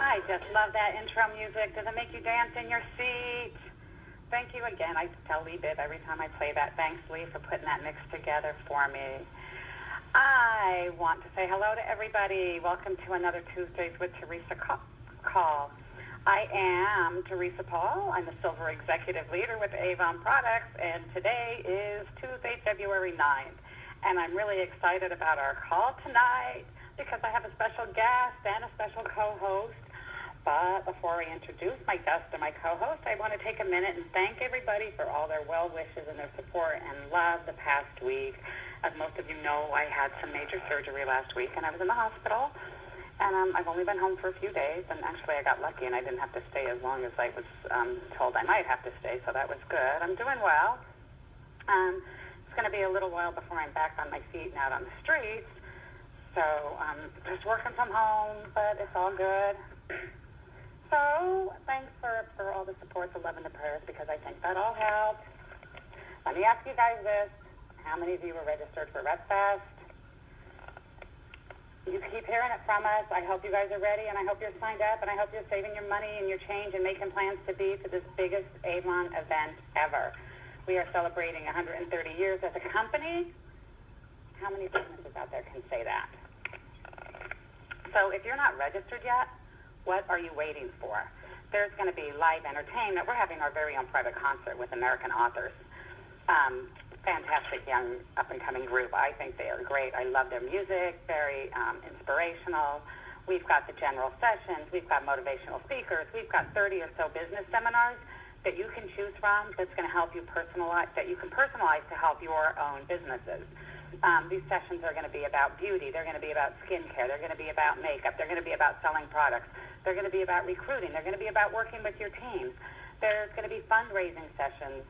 I just love that intro music. Does it make you dance in your seat? Thank you again. I tell Lee Bibb every time I play that. Thanks, Lee, for putting that mix together for me. I want to say hello to everybody. Welcome to another Tuesdays with Teresa call. I am Teresa Paul. I'm the Silver Executive Leader with Avon Products, and today is Tuesday, February 9th. And I'm really excited about our call tonight because I have a special guest and a special co-host. But before I introduce my guest and my co-host, I want to take a minute and thank everybody for all their well wishes and their support and love the past week. As most of you know, I had some major surgery last week, and I was in the hospital. And I've only been home for a few days, and actually I got lucky, and I didn't have to stay as long as I was told I might have to stay, so that was good. I'm doing well. It's going to be a little while before I'm back on my feet and out on the streets. So just working from home, but it's all good. So thanks for all the support, the love, and the prayers, because I think that all helps. Let me ask you guys this. How many of you were registered for RepFest? You keep hearing it from us. I hope you guys are ready, and I hope you're signed up, and I hope you're saving your money and your change and making plans to be for this biggest Avon event ever. We are celebrating 130 years as a company. How many businesses out there can say that? So if you're not registered yet, what are you waiting for? There's going to be live entertainment. We're having our very own private concert with American authors. Fantastic young up-and-coming group. I think they are great. I love their music, very inspirational. We've got the general sessions. We've got motivational speakers. We've got 30 or so business seminars that you can choose from that's going to help you personalize, that you can personalize to help your own businesses. These sessions are going to be about beauty. They're going to be about skincare. They're going to be about makeup. They're going to be about selling products. They're going to be about recruiting. They're going to be about working with your teams. There's going to be fundraising sessions.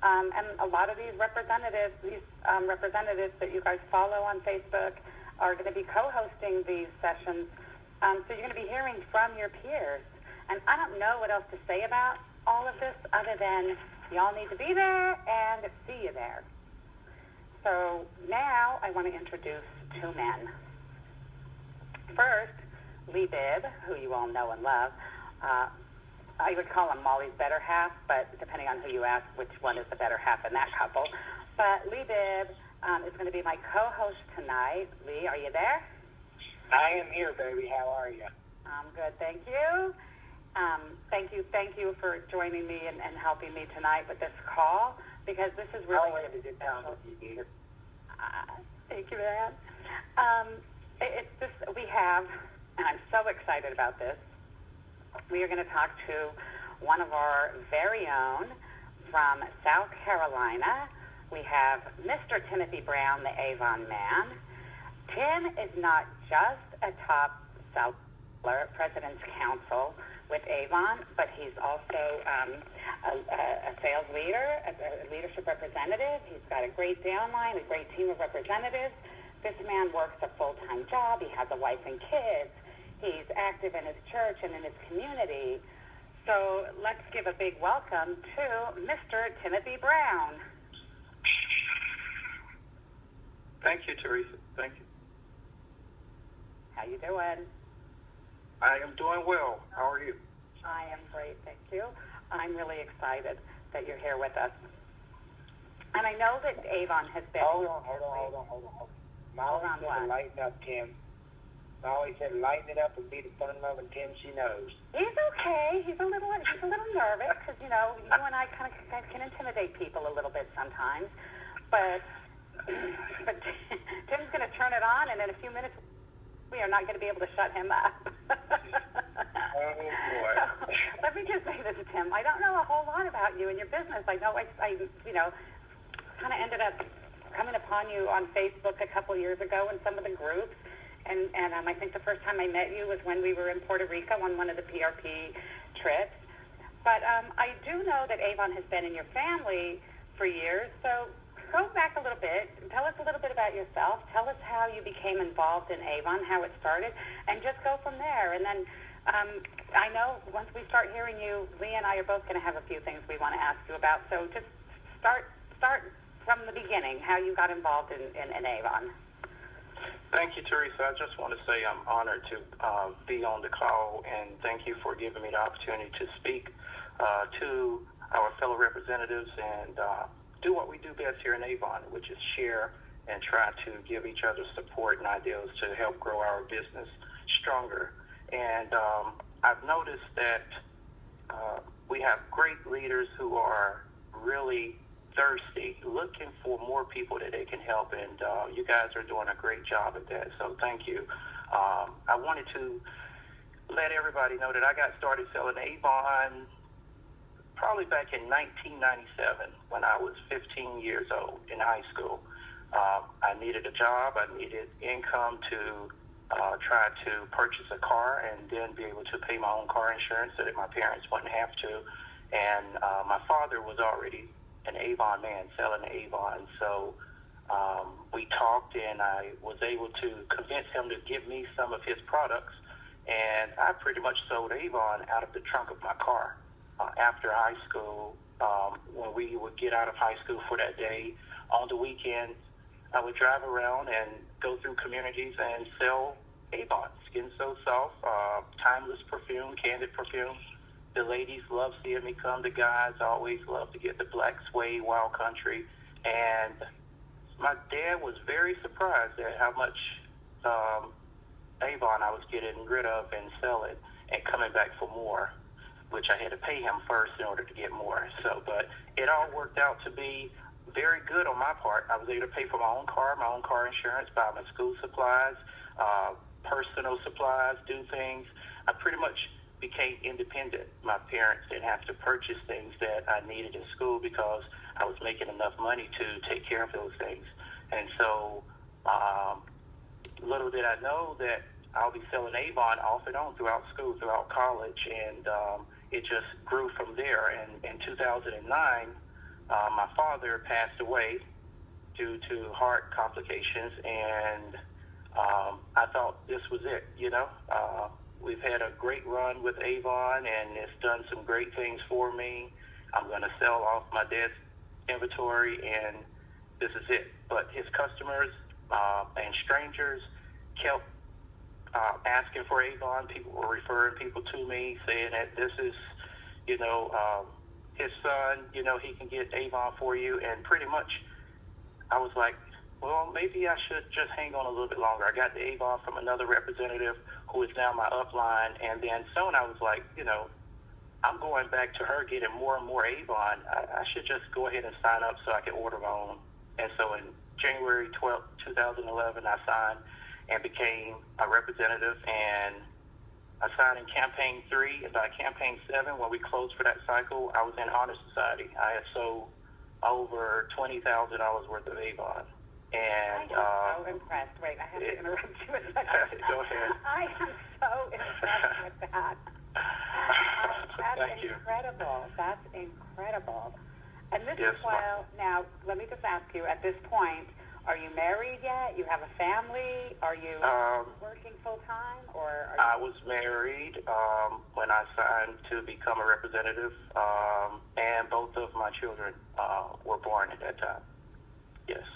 And a lot of these representatives that you guys follow on Facebook are going to be co-hosting these sessions. So you're going to be hearing from your peers. And I don't know what else to say about all of this other than y'all need to be there and see you there. So now I want to introduce two men. First, Lee Bibb, who you all know and love. I would call him Molly's better half, but depending on who you ask, which one is the better half in that couple. But Lee Bibb is going to be my co-host tonight. Lee, are you there? I am here, baby. How are you? I'm good, thank you. Thank you for joining me and helping me tonight with this call, because this is really always a good time with you, dear. Thank you, man. We have, and I'm so excited about this. We are going to talk to one of our very own from South Carolina. We have Mr. Timothy Brown, the Avon man. Tim is not just a top seller, President's Counsel with Avon, but he's also a sales leader, a leadership representative. He's got a great downline, a great team of representatives. This man works a full-time job. He has a wife and kids. He's active in his church and in his community. So let's give a big welcome to Mr. Timothy Brown. Thank you, Teresa. Thank you. How you doing? I am doing well. How are you? I am great, thank you. I'm really excited that you're here with us. And I know that Avon has been... Hold on. Molly said lighten up, Tim. Molly said lighten it up and be the fun-loving Tim she knows. He's okay. He's a little nervous because, you and I kind of can intimidate people a little bit sometimes. But Tim's going to turn it on, and in a few minutes, we are not going to be able to shut him up. Oh, boy. So, let me just say this, Tim. I don't know a whole lot about you and your business. I know I kind of ended up coming upon you on Facebook a couple years ago in some of the groups. And I think the first time I met you was when we were in Puerto Rico on one of the PRP trips. But I do know that Avon has been in your family for years. So go back a little bit. Tell us a little bit about yourself. Tell us how you became involved in Avon, how it started, and just go from there. And then I know once we start hearing you, Lee and I are both going to have a few things we want to ask you about. So just start from the beginning, how you got involved in Avon. Thank you, Teresa. I just want to say I'm honored to be on the call, and thank you for giving me the opportunity to speak to our fellow representatives and do what we do best here in Avon, which is share and try to give each other support and ideas to help grow our business stronger. And I've noticed that we have great leaders who are really thirsty, looking for more people that they can help, and you guys are doing a great job at that, so thank you. I wanted to let everybody know that I got started selling Avon probably back in 1997 when I was 15 years old in high school. I needed a job. I needed income to try to purchase a car and then be able to pay my own car insurance so that my parents wouldn't have to. And my father was already an Avon man selling Avon. So we talked, and I was able to convince him to give me some of his products. And I pretty much sold Avon out of the trunk of my car after high school. When we would get out of high school for that day, on the weekend, I would drive around and go through communities and sell Avon, Skin So Soft, timeless perfume, candid perfume. The ladies love seeing me come. The guys always love to get the black suede wild country. And my dad was very surprised at how much Avon I was getting rid of and selling and coming back for more, which I had to pay him first in order to get more. So, but it all worked out to be very good on my part. I was able to pay for my own car insurance, buy my school supplies, personal supplies, do things. I pretty much became independent. My parents didn't have to purchase things that I needed in school because I was making enough money to take care of those things. And so little did I know that I'll be selling Avon off and on throughout school, throughout college, and it just grew from there. And in 2009, my father passed away due to heart complications, and I thought this was it, you know. We've had a great run with Avon, and it's done some great things for me. I'm going to sell off my dad's inventory, and this is it. But his customers and strangers kept asking for Avon. People were referring people to me, saying that this is, you know, his son, you know, he can get Avon for you. And pretty much I was like, well, maybe I should just hang on a little bit longer. I got the Avon from another representative who is now my upline. And then soon I was like, you know, I'm going back to her getting more and more Avon. I should just go ahead and sign up so I can order my own. And so in January 12, 2011, I signed and became a representative. And I signed in campaign 3, and by campaign 7, when we closed for that cycle, I was in Honor Society. I had sold over $20,000 worth of Avon. And I am so impressed. Wait, I have to interrupt you a second. Go ahead. I am so impressed with that. That's Thank incredible. You. That's incredible. And this Yes, is why, now, let me just ask you, at this point, are you married yet? You have a family? Are you working full-time? Or are you... I was married when I signed to become a representative, and both of my children were born at that time. Yes.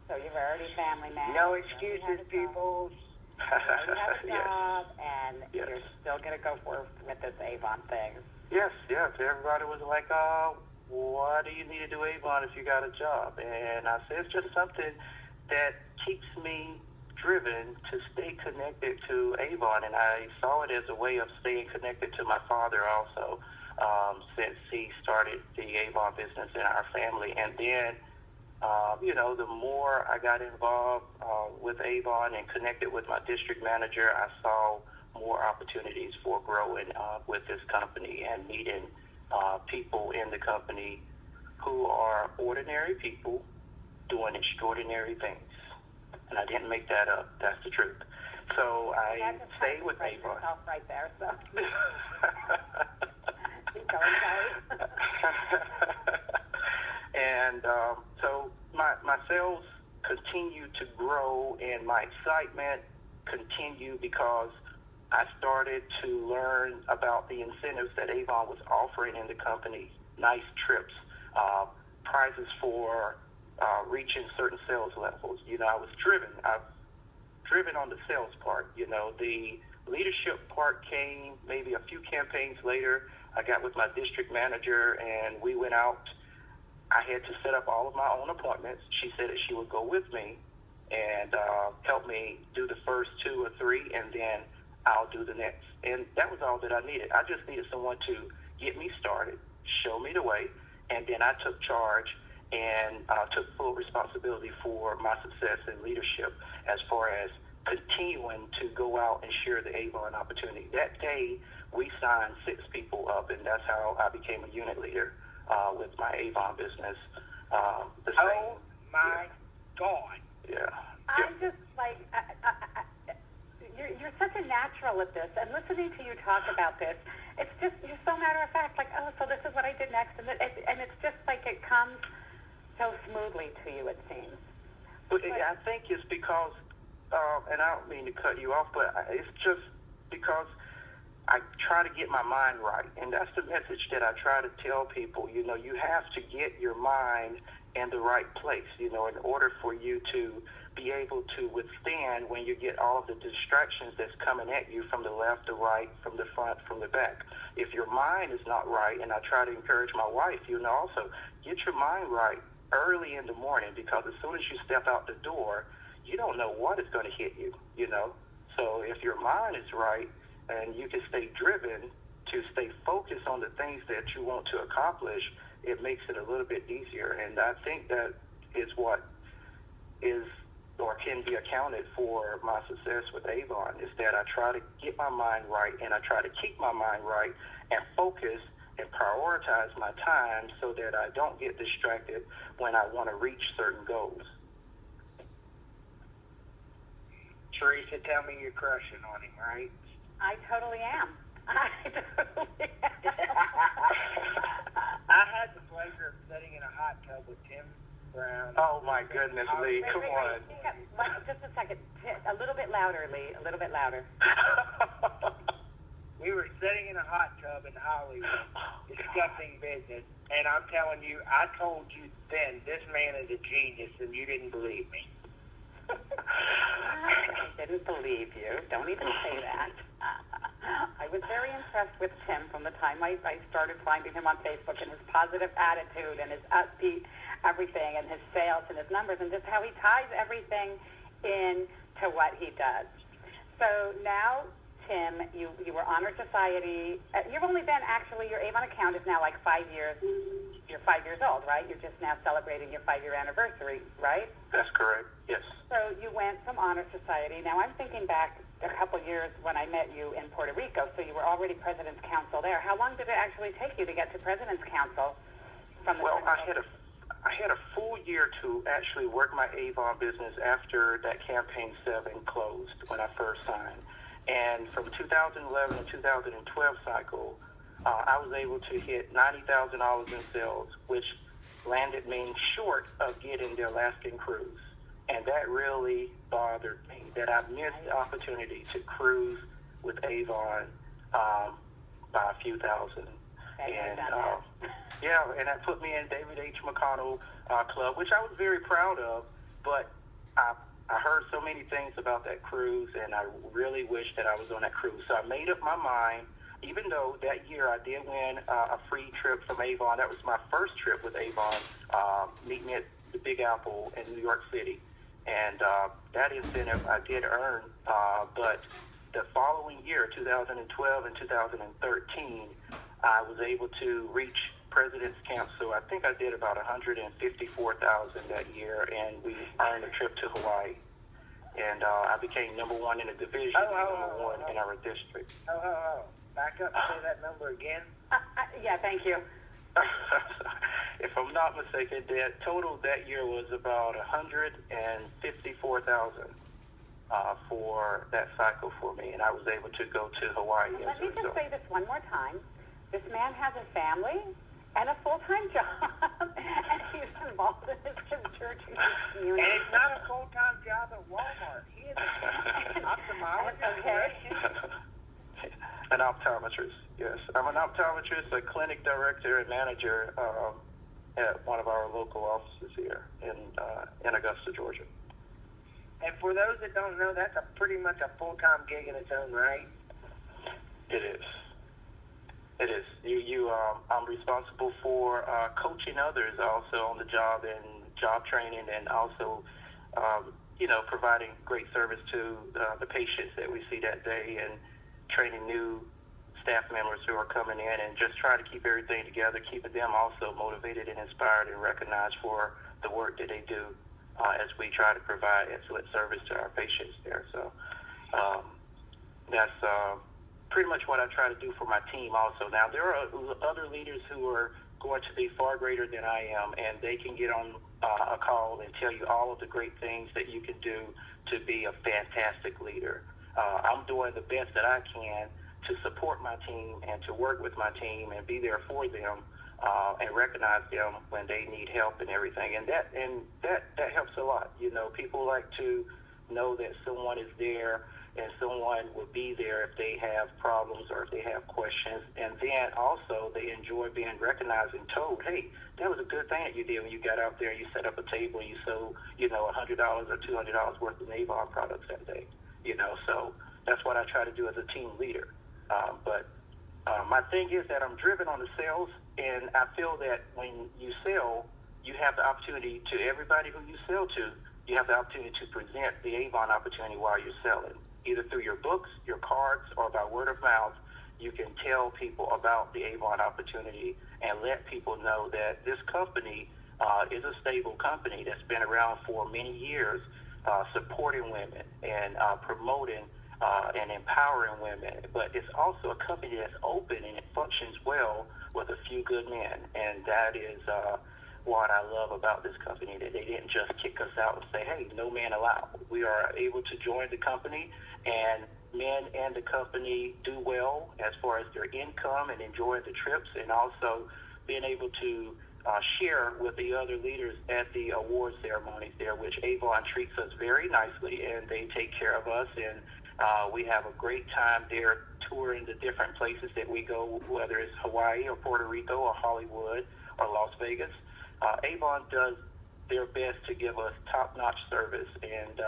So you're already a family man. No excuses, people. You have a job, and yes. You're still going to go forward with this Avon thing. Yes. Everybody was like, why do you need to do Avon if you got a job? And I said, it's just something that keeps me driven to stay connected to Avon. And I saw it as a way of staying connected to my father also, since he started the Avon business in our family. And then, you know, the more I got involved with Avon and connected with my district manager, I saw more opportunities for growing with this company and meeting people in the company who are ordinary people doing extraordinary things. And I didn't make that up. That's the truth. So I stayed with Avon. Right there, so. Keep going, sorry. And so my sales continue to grow, and my excitement continued because I started to learn about the incentives that Avon was offering in the company, nice trips, prizes for reaching certain sales levels. You know, I was driven. driven on the sales part. The leadership part came maybe a few campaigns later. I got with my district manager, and we went out. I had to set up all of my own appointments. She said that she would go with me and help me do the first 2 or 3, and then I'll do the next. And that was all that I needed. I just needed someone to get me started, show me the way, and then I took charge and took full responsibility for my success and leadership as far as continuing to go out and share the Avon opportunity. That day, we signed 6 people up, and that's how I became a unit leader with my Avon business. Oh, my God. Yeah. I'm just like, you're such a natural at this, and listening to you talk about this, it's just, you're so matter of fact, like, oh, so this is what I did next, and it's just like it comes so smoothly to you, it seems. But I think it's because, and I don't mean to cut you off, but it's just because I try to get my mind right, and that's the message that I try to tell people. You have to get your mind in the right place, in order for you to be able to withstand when you get all of the distractions that's coming at you from the left, the right, from the front, from the back. If your mind is not right, and I try to encourage my wife, also get your mind right early in the morning, because as soon as you step out the door, you don't know what is going to hit you, So if your mind is right and you can stay driven to stay focused on the things that you want to accomplish, it makes it a little bit easier. And I think that is what is or can be accounted for my success with Avon, is that I try to get my mind right, and I try to keep my mind right and focus and prioritize my time so that I don't get distracted when I want to reach certain goals. Teresa, tell me you're crushing on him, right? I totally am. I had the pleasure of sitting in a hot tub with Tim Brown. Oh, my goodness, Lee, come on. Just a second. A little bit louder, Lee. A little bit louder. We were sitting in a hot tub in Hollywood discussing business, and I'm telling you, I told you then, this man is a genius, and you didn't believe me. I didn't believe you. Don't even say that. I was very impressed with Tim from the time I started finding him on Facebook, and his positive attitude and his upbeat everything, and his sales and his numbers, and just how he ties everything in to what he does. So now, Tim, you were Honor Society. You've only been, actually, your Avon account is now like 5 years. You're 5 years old, right? You're just now celebrating your 5-year anniversary, right? That's correct, yes. So you went from Honor Society. Now I'm thinking back a couple years when I met you in Puerto Rico, so you were already President's Council there. How long did it actually take you to get to President's Council from the Well, I had a full year to actually work my Avon business after that Campaign 7 closed when I first signed. And from 2011 to 2012 cycle, I was able to hit $90,000 in sales, which landed me short of getting the Alaskan cruise. And that really bothered me, that I missed the opportunity to cruise with Avon by a few thousand. And and that put me in David H. McConnell Club, which I was very proud of, but I heard so many things about that cruise, and I really wished that I was on that cruise. So I made up my mind, even though that year I did win a free trip from Avon. That was my first trip with Avon, meeting at the Big Apple in New York City. And that incentive I did earn, but the following year, 2012 and 2013, I was able to reach President's Camp. So I think I did about $154,000 that year, and we earned a trip to Hawaii. And I became number 1 in the division, number 1 in our district. Back up and say that number again. Yeah, thank you. If I'm not mistaken, the total that year was about $154,000 for that cycle for me, and I was able to go to Hawaii. Let me just say this one more time. This man has a family and a full-time job, and he's involved in his church and his community. And it's not a full-time job at Walmart. He is an ophthalmologist. Okay. An optometrist, yes. I'm an optometrist, a clinic director and manager at one of our local offices here in Augusta, Georgia. And for those that don't know, that's pretty much a full-time gig in its own right. It is. It is. I'm responsible for coaching others also on the job and job training, and also, providing great service to the patients that we see that day, and training new staff members who are coming in, and just try to keep everything together, keeping them also motivated and inspired and recognized for the work that they do as we try to provide excellent service to our patients there. So that's pretty much what I try to do for my team also. Now, there are other leaders who are going to be far greater than I am, and they can get on a call and tell you all of the great things that you can do to be a fantastic leader. I'm doing the best that I can to support my team and to work with my team and be there for them and recognize them when they need help and everything. And that helps a lot. People like to know that someone is there and someone will be there if they have problems or if they have questions. And then also they enjoy being recognized and told, hey, that was a good thing that you did when you got out there and you set up a table and you sold, $100 or $200 worth of Avon products that day. So that's what I try to do as a team leader. But my thing is that I'm driven on the sales, and I feel that when you sell, you have the opportunity to everybody who you sell to, you have the opportunity to present the Avon opportunity while you're selling. Either through your books, your cards, or by word of mouth, you can tell people about the Avon opportunity and let people know that this company is a stable company that's been around for many years, supporting women and promoting and empowering women. But it's also a company that's open and it functions well with a few good men. And that is what I love about this company, that they didn't just kick us out and say, hey, no man allowed. We are able to join the company, and men and the company do well as far as their income and enjoy the trips, and also being able to share with the other leaders at the award ceremonies there, which Avon treats us very nicely, and they take care of us, and we have a great time there touring the different places that we go, whether it's Hawaii or Puerto Rico or Hollywood or Las Vegas. Avon does their best to give us top-notch service, and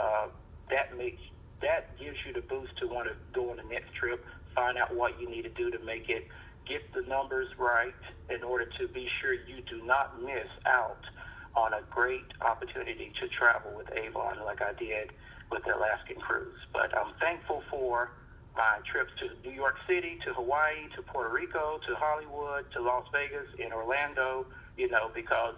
that gives you the boost to want to go on the next trip, find out what you need to do to make it, get the numbers right in order to be sure you do not miss out on a great opportunity to travel with Avon like I did with the Alaskan cruise. But I'm thankful for my trips to New York City, to Hawaii, to Puerto Rico, to Hollywood, to Las Vegas, and Orlando, because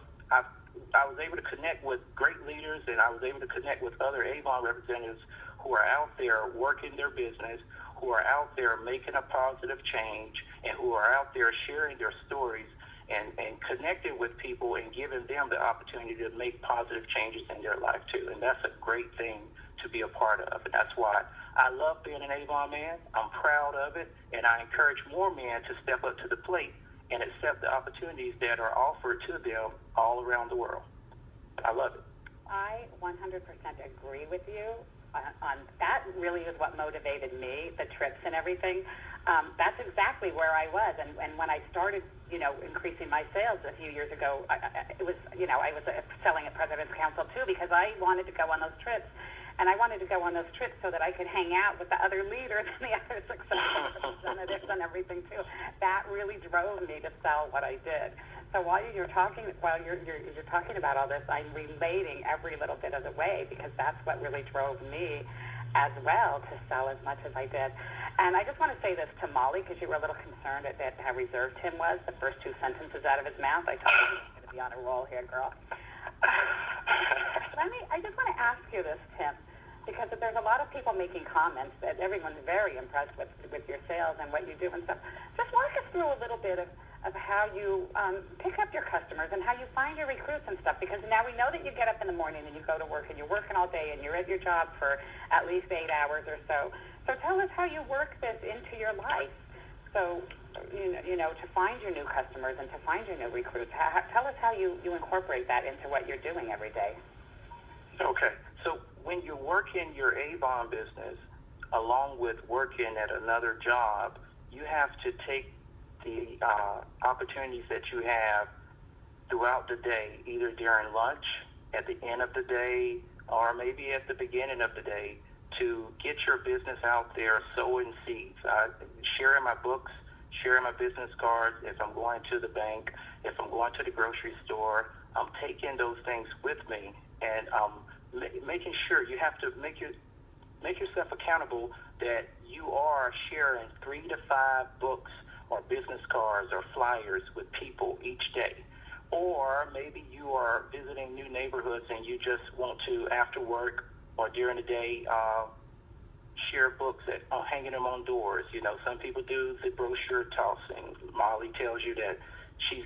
I was able to connect with great leaders, and I was able to connect with other Avon representatives who are out there working their business, who are out there making a positive change, and who are out there sharing their stories and connecting with people and giving them the opportunity to make positive changes in their life too. And that's a great thing to be a part of. And that's why I love being an Avon man. I'm proud of it, and I encourage more men to step up to the plate and accept the opportunities that are offered to them all around the world. I love it. I 100% agree with you on that. Really is what motivated me, the trips and everything. That's exactly where I was. And when I started, increasing my sales a few years ago, I was selling at President's Council too, because I wanted to go on those trips. And I wanted to go on those trips so that I could hang out with the other leaders and the other successful representatives and everything too. That really drove me to sell what I did. So while you're talking about all this, I'm relating every little bit of the way, because that's what really drove me as well to sell as much as I did. And I just want to say this to Molly, because you were a little concerned at how reserved Tim was, the first two sentences out of his mouth. I told him he was going to be on a roll here, girl. I just want to ask you this, Tim, because there's a lot of people making comments that everyone's very impressed with your sales and what you do and stuff. Just walk us through a little bit of how you pick up your customers and how you find your recruits and stuff, because now we know that you get up in the morning and you go to work and you're working all day and you're at your job for at least 8 hours or so. So tell us how you work this into your life. So, to find your new customers and to find your new recruits. Tell us how you incorporate that into what you're doing every day. Okay. So when you're working your Avon business, along with working at another job, you have to take the opportunities that you have throughout the day, either during lunch, at the end of the day, or maybe at the beginning of the day to get your business out there, sowing seeds. Sharing my books, sharing my business cards. If I'm going to the bank, if I'm going to the grocery store, I'm taking those things with me, and making sure you have to make yourself accountable that you are sharing 3 to 5 books or business cards or flyers with people each day. Or maybe you are visiting new neighborhoods and you just want to, after work or during the day, share books that are hanging them on doors. Some people do the brochure tossing. Molly tells you that she's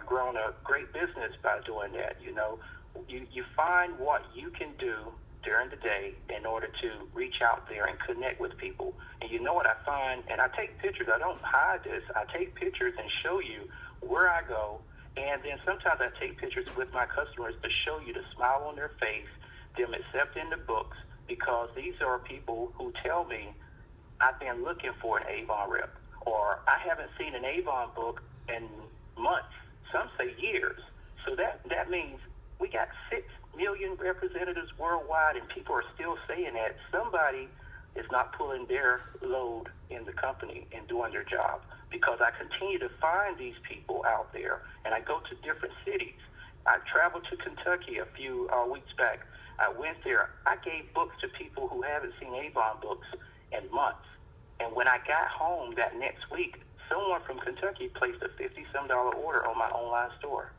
grown a great business by doing that. You find what you can do during the day in order to reach out there and connect with people. And you know what I find, and I take pictures, I don't hide this, I take pictures and show you where I go, and then sometimes I take pictures with my customers to show you the smile on their face, them accepting the books, because these are people who tell me, I've been looking for an Avon rep, or I haven't seen an Avon book in months, some say years. So that means we got 6 million representatives worldwide, and people are still saying that somebody is not pulling their load in the company and doing their job, because I continue to find these people out there, and I go to different cities. I traveled to Kentucky a few weeks back. I went there. I gave books to people who haven't seen Avon books in months. And when I got home that next week, someone from Kentucky placed a $50-some order on my online store.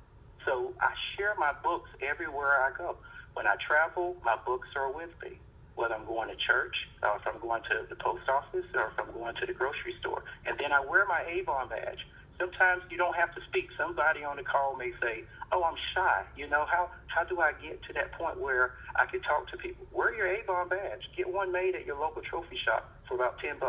So I share my books everywhere I go. When I travel, my books are with me, whether I'm going to church, or if I'm going to the post office, or if I'm going to the grocery store. And then I wear my Avon badge. Sometimes you don't have to speak. Somebody on the call may say, oh, I'm shy. How do I get to that point where I can talk to people? Wear your Avon badge. Get one made at your local trophy shop for about $10,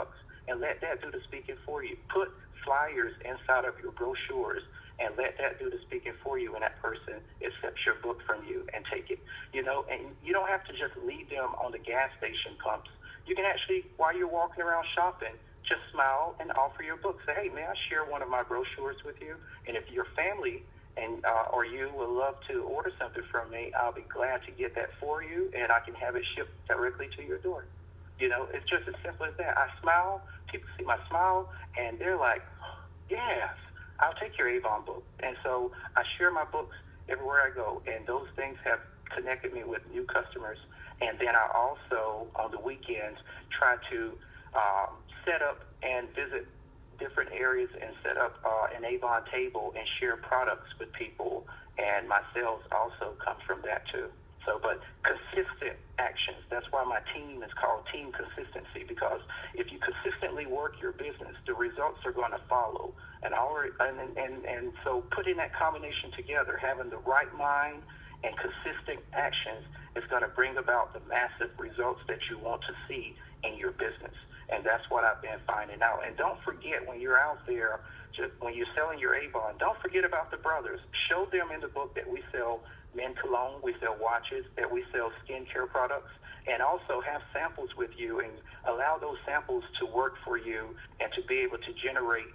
and let that do the speaking for you. Put flyers inside of your brochures and let that do the speaking for you, and that person accepts your book from you and take it. And you don't have to just leave them on the gas station pumps. You can actually, while you're walking around shopping, just smile and offer your book. Say, hey, may I share one of my brochures with you? And if your family and or you would love to order something from me, I'll be glad to get that for you, and I can have it shipped directly to your door. It's just as simple as that. I smile, people see my smile, and they're like, yes, I'll take your Avon book. And so I share my books everywhere I go, and those things have connected me with new customers. And then I also, on the weekends, try to set up and visit different areas and set up an Avon table and share products with people. And my sales also come from that too. But consistent actions. That's why my team is called Team Consistency, because if you consistently work your business, the results are going to follow. And so putting that combination together, having the right mind and consistent actions, is going to bring about the massive results that you want to see in your business. And that's what I've been finding out. And don't forget, when you're out there, when you're selling your Avon, don't forget about the brothers. Show them in the book that we sell men cologne, we sell watches, that we sell skincare products, and also have samples with you and allow those samples to work for you and to be able to generate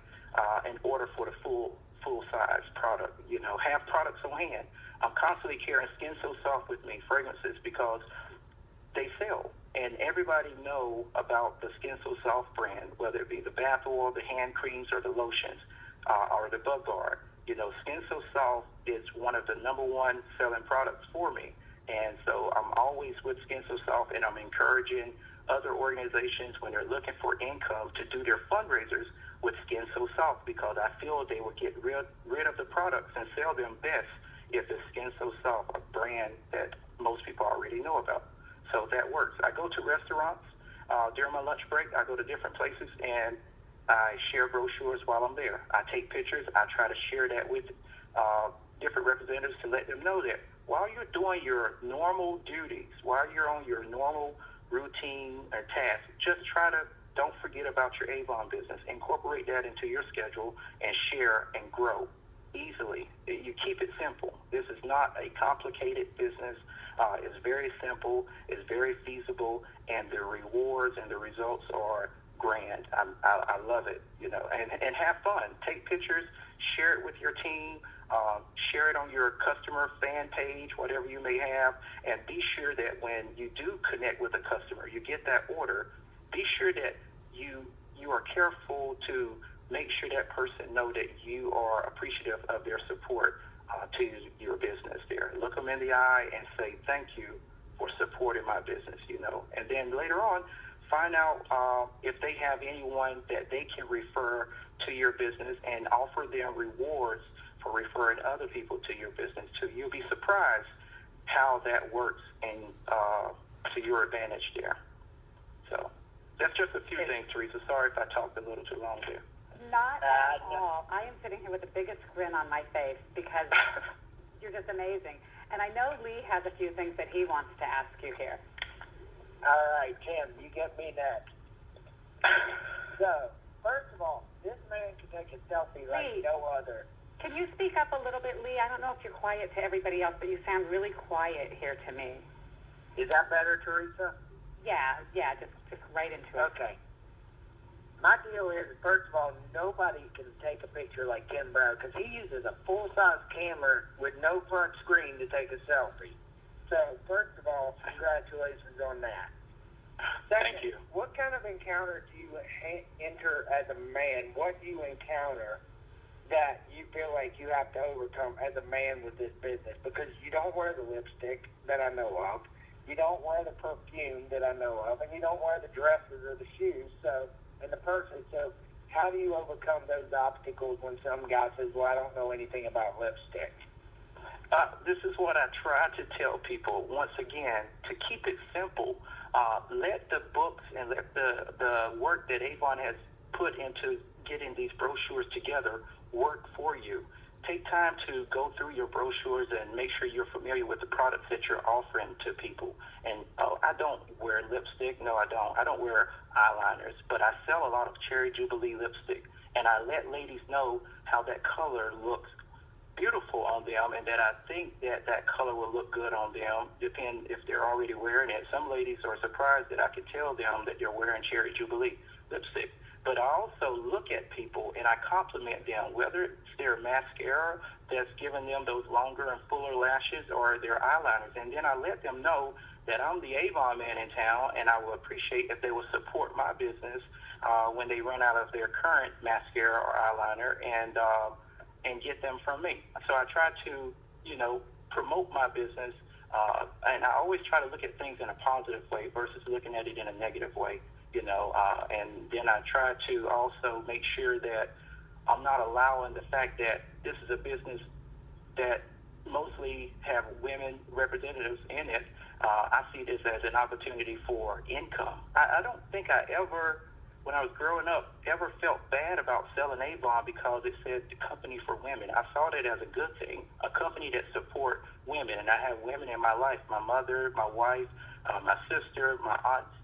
an order for the full-size product. Have products on hand. I'm constantly carrying Skin So Soft with me, fragrances, because they sell. And everybody know about the Skin So Soft brand, whether it be the bath oil, the hand creams, or the lotions, or the Bug Guard. Skin So Soft is one of the number one selling products for me. And so I'm always with Skin So Soft, and I'm encouraging other organizations when they're looking for income to do their fundraisers with Skin So Soft, because I feel they will get rid of the products and sell them best if it's Skin So Soft, a brand that most people already know about. So that works. I go to restaurants during my lunch break. I go to different places, and I share brochures while I'm there. I take pictures. I try to share that with different representatives to let them know that while you're doing your normal duties, while you're on your normal routine or task, just don't forget about your Avon business. Incorporate that into your schedule and share and grow easily. You keep it simple. This is not a complicated business. It's very simple. It's very feasible, and the rewards and the results are grand. I love it, and have fun. Take pictures, share it with your team, share it on your customer fan page, whatever you may have, and be sure that when you do connect with a customer, you get that order, be sure that you are careful to make sure that person know that you are appreciative of their support to your business there. Look them in the eye and say, thank you for supporting my business, And then later on, find out if they have anyone that they can refer to your business and offer them rewards for referring other people to your business too. You'll be surprised how that works and to your advantage there. So that's just a few things, Teresa. Sorry if I talked a little too long there. Not at all. I am sitting here with the biggest grin on my face because you're just amazing. And I know Lee has a few things that he wants to ask you here. All right, Tim, you get me next. So, first of all, this man can take a selfie like Lee, no other. Can you speak up a little bit, Lee? I don't know if you're quiet to everybody else, but you sound really quiet here to me. Is that better, Teresa? Yeah, just right into it. Okay. My deal is, first of all, nobody can take a picture like Ken Brown because he uses a full-size camera with no front screen to take a selfie. So, first of all, congratulations on that. Thank you. What kind of encounter do you enter as a man? What do you encounter that you feel like you have to overcome as a man with this business? Because you don't wear the lipstick that I know of, you don't wear the perfume that I know of, and you don't wear the dresses or the shoes. So, and the person. So, how do you overcome those obstacles when some guy says, "Well, I don't know anything about lipstick"? This is what I try to tell people, once again, to keep it simple. Let the books and let the work that Avon has put into getting these brochures together work for you. Take time to go through your brochures and make sure you're familiar with the products that you're offering to people. And I don't wear lipstick. No, I don't. I don't wear eyeliners, but I sell a lot of Cherry Jubilee lipstick. And I let ladies know how that color looks beautiful on them, and that I think that color will look good on them, depend if they're already wearing it. Some ladies are surprised that I can tell them that they're wearing Cherry Jubilee lipstick. But I also look at people and I compliment them, whether it's their mascara that's giving them those longer and fuller lashes or their eyeliners. And then I let them know that I'm the Avon man in town, and I will appreciate if they will support my business when they run out of their current mascara or eyeliner and get them from me. So I try to, promote my business, and I always try to look at things in a positive way versus looking at it in a negative way, and then I try to also make sure that I'm not allowing the fact that this is a business that mostly have women representatives in it. I see this as an opportunity for income. I don't think I ever, when I was growing up, ever felt bad about selling Avon because it said the company for women. I saw that as a good thing, a company that support women. And I have women in my life, my mother, my wife, my sister, my aunts,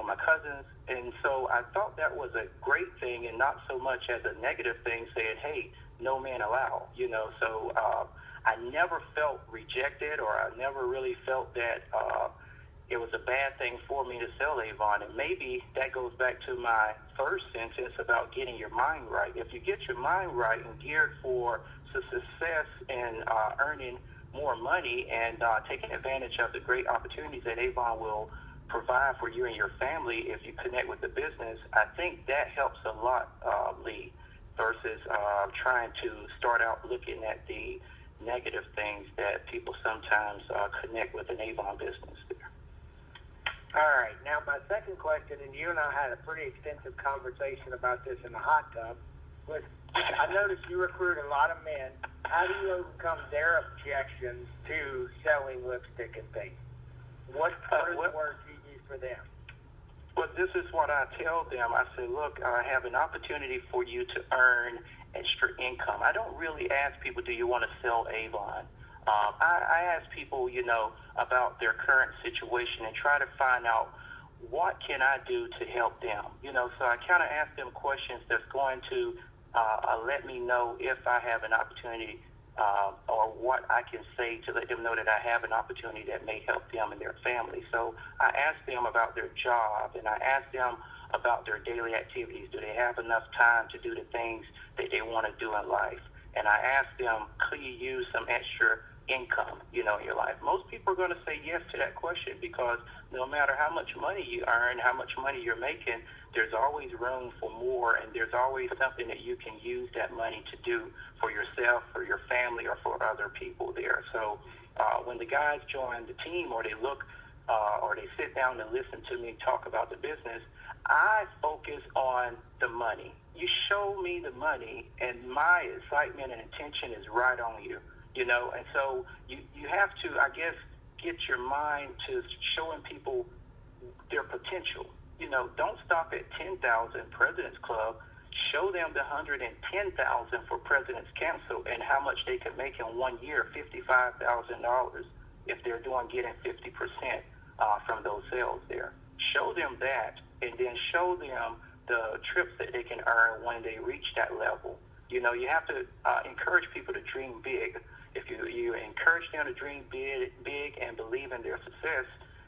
my cousins. And so I thought that was a great thing and not so much as a negative thing saying, hey, no man allowed, So I never felt rejected, or I never really felt that it was a bad thing for me to sell Avon. And maybe that goes back to my first sentence about getting your mind right. If you get your mind right and geared for success and earning more money and taking advantage of the great opportunities that Avon will provide for you and your family if you connect with the business, I think that helps a lot, Lee, versus trying to start out looking at the negative things that people sometimes connect with an Avon business there. All right. Now, my second question, and you and I had a pretty extensive conversation about this in the hot tub, was I noticed you recruit a lot of men. How do you overcome their objections to selling lipstick and things? What are the words you use for them? Well, this is what I tell them. I say, look, I have an opportunity for you to earn extra income. I don't really ask people, do you want to sell Avon? I ask people, about their current situation and try to find out what can I do to help them. So I kind of ask them questions that's going to let me know if I have an opportunity or what I can say to let them know that I have an opportunity that may help them and their family. So I ask them about their job, and I ask them about their daily activities. Do they have enough time to do the things that they want to do in life? And I ask them, could you use some extra income, in your life? Most people are going to say yes to that question, because no matter how much money you earn, how much money you're making, there's always room for more, and there's always something that you can use that money to do for yourself, for your family, or for other people there. So when the guys join the team, or they look or they sit down and listen to me talk about the business, I focus on the money. You show me the money, and my excitement and attention is right on you. And so you have to, I guess, get your mind to showing people their potential. Don't stop at 10,000 President's Club. Show them the 110,000 for President's Council and how much they can make in 1 year, $55,000, if they're getting 50% from those sales there. Show them that, and then show them the trips that they can earn when they reach that level. You have to encourage people to dream big. If you encourage them to dream big and believe in their success,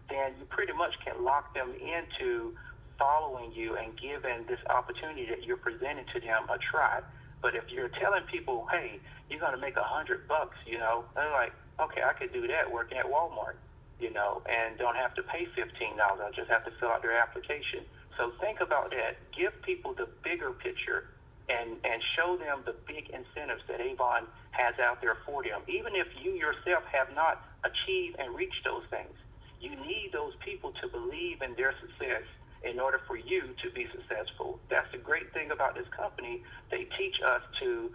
then you pretty much can lock them into following you and giving this opportunity that you're presenting to them a try. But if you're telling people, hey, you're going to make $100, they're like, okay, I could do that working at Walmart, and don't have to pay $15. I just have to fill out their application. So think about that. Give people the bigger picture and show them the big incentives that Avon has out there for them. Even if you yourself have not achieved and reached those things, you need those people to believe in their success in order for you to be successful. That's the great thing about this company. They teach us to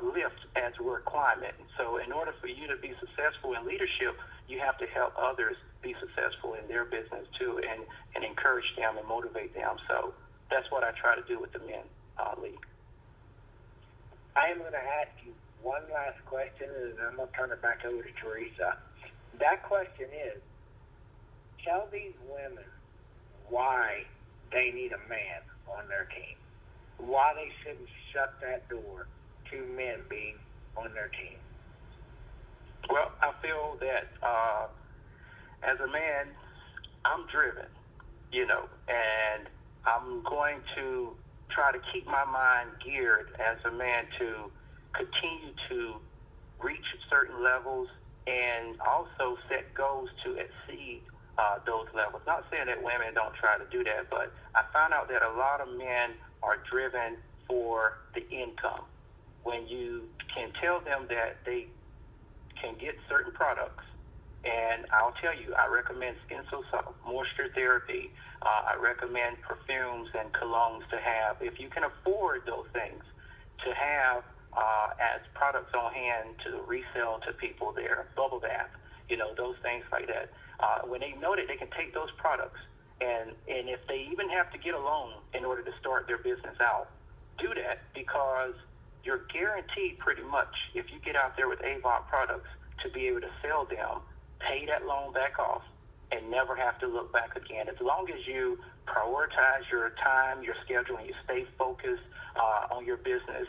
lift as we're climbing. So in order for you to be successful in leadership, you have to help others be successful in their business too, and encourage them and motivate them. So that's what I try to do with the men, Lee. I am going to ask you one last question, and then I'm going to turn it back over to Teresa. That question is, tell these women why they need a man on their team, why they shouldn't shut that door to men being on their team. Well, I feel that as a man, I'm driven, and I'm going to try to keep my mind geared as a man to continue to reach certain levels and also set goals to exceed those levels. Not saying that women don't try to do that, but I found out that a lot of men are driven for the income. When you can tell them that they can get certain products, and I'll tell you, I recommend skin so soft, moisture therapy. I recommend perfumes and colognes to have. If you can afford those things, to have as products on hand to resell to people there, bubble bath, those things like that. When they know that they can take those products, and if they even have to get a loan in order to start their business out, do that, because you're guaranteed pretty much, if you get out there with Avon products, to be able to sell them, pay that loan back off, and never have to look back again. As long as you prioritize your time, your schedule, and you stay focused on your business,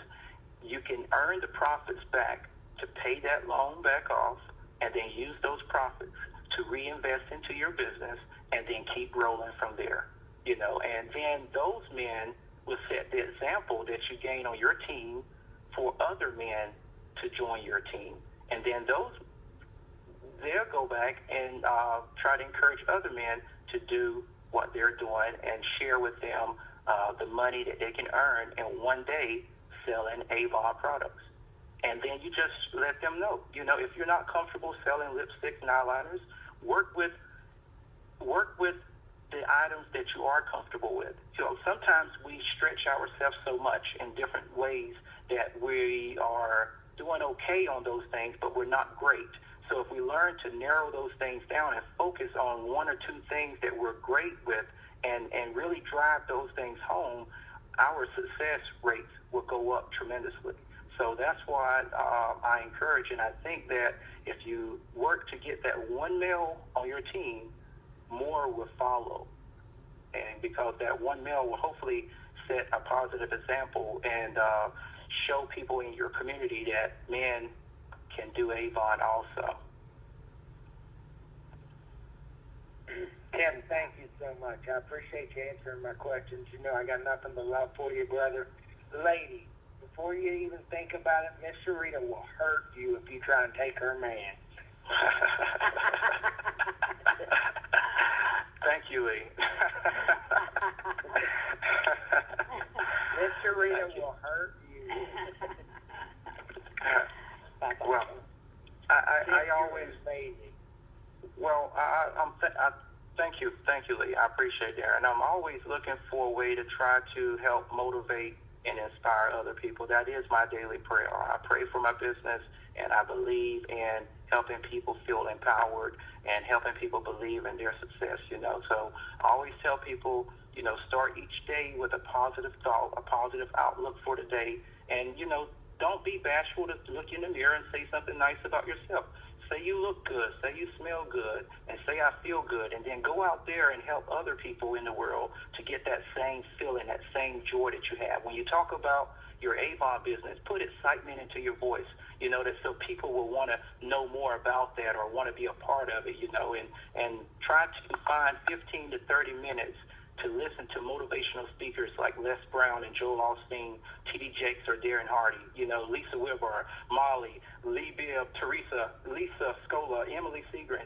you can earn the profits back to pay that loan back off, and then use those profits to reinvest into your business, and then keep rolling from there. And then those men will set the example that you gain on your team for other men to join your team. And then they'll go back and try to encourage other men to do what they're doing and share with them the money that they can earn in one day selling Avon products. And then you just let them know, if you're not comfortable selling lipsticks and eyeliners, work with the items that you are comfortable with. Sometimes we stretch ourselves so much in different ways that we are doing okay on those things, but we're not great. So if we learn to narrow those things down and focus on one or two things that we're great with, and really drive those things home, our success rates will go up tremendously. So that's why I encourage, and I think that if you work to get that one male on your team, more will follow. And because that one male will hopefully set a positive example and show people in your community that men can do Avon also. Tim, thank you so much. I appreciate you answering my questions. You know I got nothing but love for you, brother. Lady, before you even think about it, Miss Sharita will hurt you if you try and take her man. Thank you, Lee. Miss Sharita will hurt you. Well, I always, baby. well, thank you, Lee. I appreciate that, and I'm always looking for a way to try to help motivate and inspire other people. That is my daily prayer. I pray for my business, and I believe in helping people feel empowered and helping people believe in their success. So I always tell people, start each day with a positive thought, a positive outlook for the day, and don't be bashful to look in the mirror and say something nice about yourself. Say you look good, say you smell good, and say I feel good, and then go out there and help other people in the world to get that same feeling, that same joy that you have. When you talk about your Avon business, put excitement into your voice, that so people will want to know more about that or want to be a part of it, and try to find 15 to 30 minutes to listen to motivational speakers like Les Brown and Joel Osteen, T.D. Jakes or Darren Hardy, Lisa Wilbur, Molly, Lee Bibb, Teresa, Lisa Scola, Emily Seagren.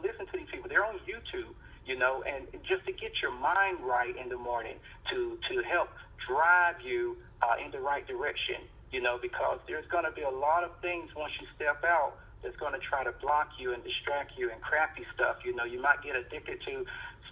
Listen to these people. They're on YouTube, and just to get your mind right in the morning to help drive you in the right direction, because there's going to be a lot of things once you step out that's going to try to block you and distract you and crappy stuff. You might get addicted to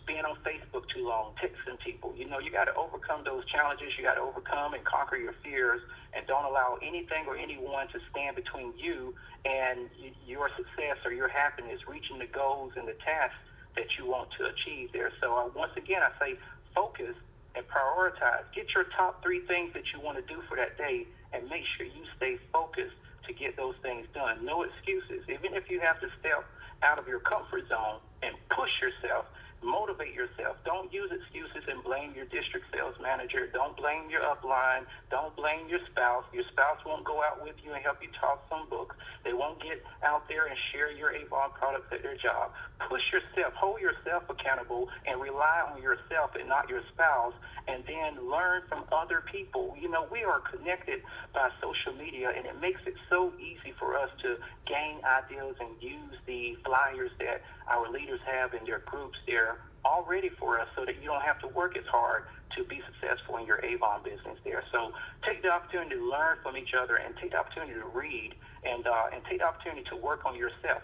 being on Facebook too long, texting people. You got to overcome those challenges. You got to overcome and conquer your fears, and don't allow anything or anyone to stand between you and your success or your happiness, reaching the goals and the tasks that you want to achieve there. So once again, I say focus and prioritize. Get your top 3 things that you want to do for that day, and make sure you stay focused to get those things done. No excuses. Even if you have to step out of your comfort zone and push yourself, motivate yourself. Don't use excuses and blame your district sales manager. Don't blame your upline. Don't blame your spouse. Your spouse won't go out with you and help you talk some books. They won't get out there and share your Avon products at their job. Push yourself. Hold yourself accountable and rely on yourself and not your spouse, and then learn from other people. We are connected by social media, and it makes it so easy for us to gain ideas and use the flyers that our leaders have in their groups there already for us, so that you don't have to work as hard to be successful in your Avon business there. So take the opportunity to learn from each other, and take the opportunity to read, and take the opportunity to work on yourself.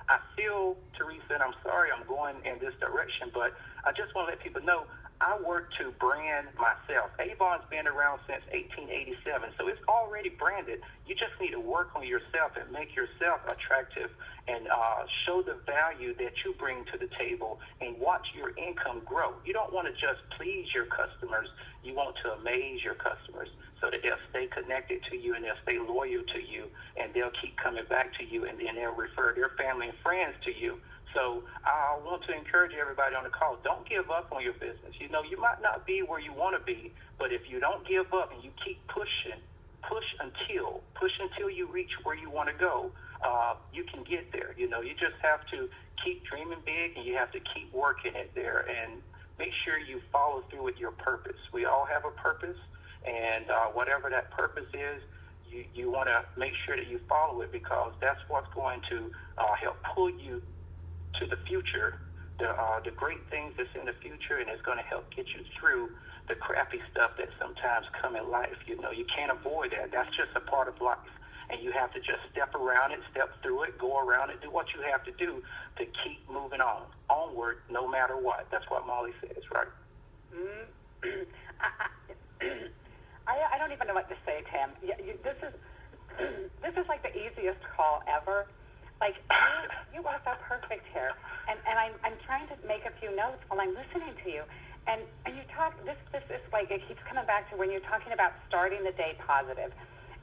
I feel, Teresa, and I'm sorry I'm going in this direction, but I just want to let people know I work to brand myself. Avon's been around since 1887, so it's already branded. You just need to work on yourself and make yourself attractive, and show the value that you bring to the table, and watch your income grow. You don't want to just please your customers. You want to amaze your customers so that they'll stay connected to you, and they'll stay loyal to you, and they'll keep coming back to you, and then they'll refer their family and friends to you. So I want to encourage everybody on the call, don't give up on your business. You might not be where you want to be, but if you don't give up and you keep pushing, push until you reach where you want to go, you can get there. You just have to keep dreaming big, and you have to keep working it there, and make sure you follow through with your purpose. We all have a purpose, and whatever that purpose is, you want to make sure that you follow it, because that's what's going to help pull you to the future, the great things that's in the future, and it's going to help get you through the crappy stuff that sometimes come in life. You can't avoid that. That's just a part of life, and you have to just step around it, step through it, go around it, do what you have to do to keep moving onward, no matter what. That's what Molly says, right? I don't even know what to say, Tim. This is like the easiest call ever. Like, you are so perfect here. And I'm trying to make a few notes while I'm listening to you. And you talk, this is like, it keeps coming back to when you're talking about starting the day positive.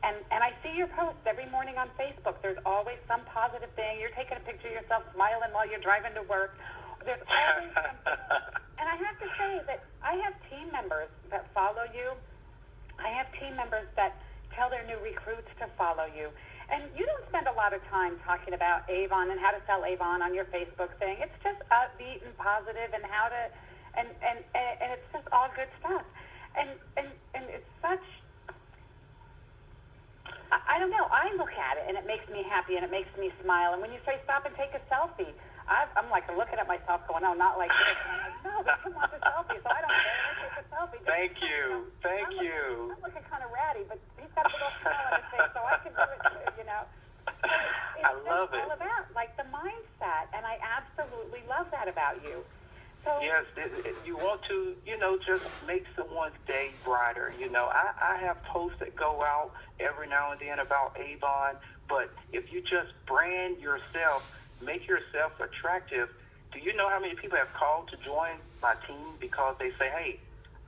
And I see your posts every morning on Facebook. There's always some positive thing. You're taking a picture of yourself smiling while you're driving to work. There's always something. And I have to say that I have team members that follow you. I have team members that tell their new recruits to follow you. And you don't spend a lot of time talking about Avon and how to sell Avon on your Facebook thing. It's just upbeat and positive and how to, and it's just all good stuff. And it's such, I don't know, I look at it and it makes me happy and it makes me smile. And when you say stop and take a selfie, I'm like looking at myself going, oh, not like this. And I'm like, no, but come on, a selfie. So I don't care. I take a selfie. Thank you. Thank you. I'm looking kind of ratty, but he's got a little smile on his face, so I can do it too, you know. So I love it's it. all about, like, the mindset, and I absolutely love that about you. So, Yes, you want to, just make someone's day brighter. I have posts that go out every now and then about Avon, but if you just brand yourself, make yourself attractive. Do you know how many people have called to join my team because they say, hey,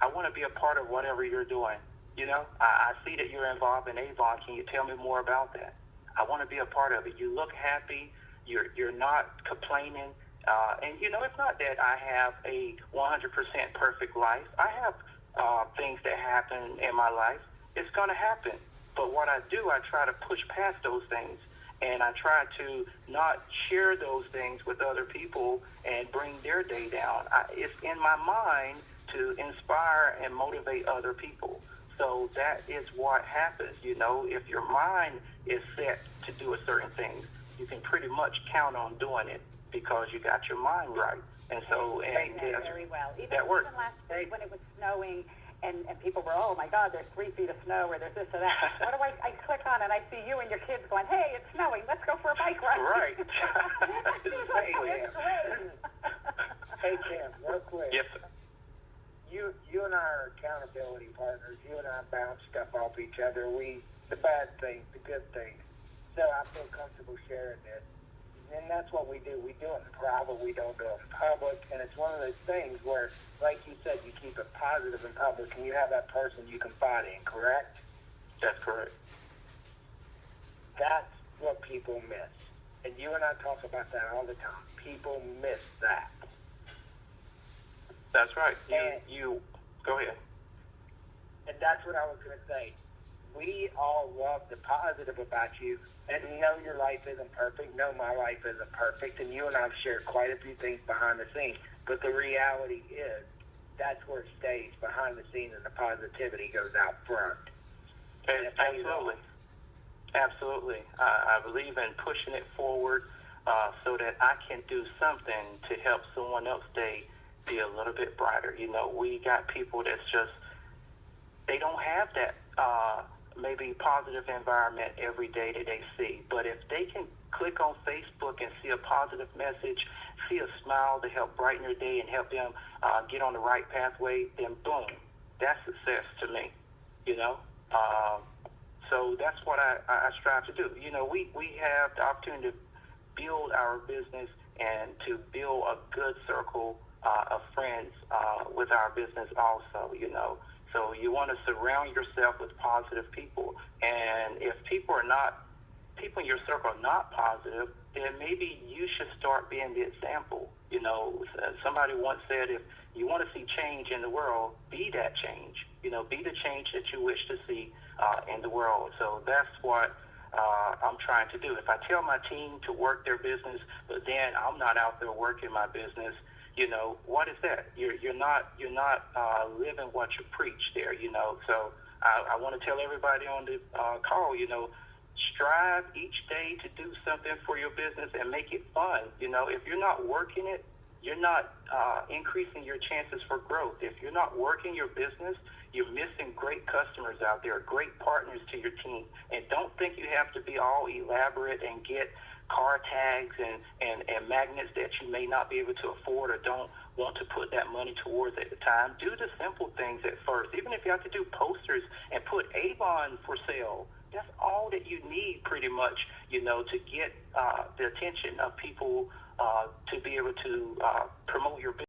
I want to be a part of whatever you're doing. I see that you're involved in Avon. Can you tell me more about that? I want to be a part of it. You look happy. You're not complaining. And, it's not that I have a 100% perfect life. I have things that happen in my life. It's going to happen. But what I do, I try to push past those things. And I try to not share those things with other people and bring their day down. It's in my mind to inspire and motivate other people. So that is what happens. If your mind is set to do a certain thing, you can pretty much count on doing it because you got your mind right. And so, very well. That works. Even last week when it was snowing, and people were, oh my God, there's 3 feet of snow, or there's this or that. What do I click on, and I see you and your kids going, hey, it's snowing, let's go for a bike ride. Right. It's great. Hey, Tim, real quick. Yes. You and I are accountability partners. You and I bounce stuff off each other. The bad things, the good things. So I feel comfortable sharing this. And that's what we do. We do it in private. We don't do it in public. And it's one of those things where, like you said, you keep it positive in public and you have that person you confide in, correct? That's correct. That's what people miss. And you and I talk about that all the time. People miss that. That's right. You go ahead. And that's what I was going to say. We all love the positive about you, and know your life isn't perfect, know my life isn't perfect, and you and I have shared quite a few things behind the scenes, but the reality is that's where it stays behind the scenes and the positivity goes out front. Absolutely. Absolutely. I believe in pushing it forward so that I can do something to help someone else's day be a little bit brighter. We got people that's just, they don't have that maybe positive environment every day that they see. But if they can click on Facebook and see a positive message, see a smile to help brighten their day and help them get on the right pathway, then boom, that's success to me, So that's what I strive to do. We have the opportunity to build our business and to build a good circle of friends with our business also, So you want to surround yourself with positive people. And if people in your circle are not positive, then maybe you should start being the example. Somebody once said, if you want to see change in the world, be that change. Be the change that you wish to see in the world. So that's what I'm trying to do. If I tell my team to work their business, but then I'm not out there working my business, what is that? You're not living what you preach there. So I want to tell everybody on the call, strive each day to do something for your business and make it fun. If you're not working it, you're not increasing your chances for growth. If you're not working your business, you're missing great customers out there, great partners to your team. And don't think you have to be all elaborate and get car tags and magnets that you may not be able to afford or don't want to put that money towards at the time. Do the simple things at first. Even if you have to do posters and put Avon for sale, that's all that you need pretty much, to get the attention of people to be able to promote your business.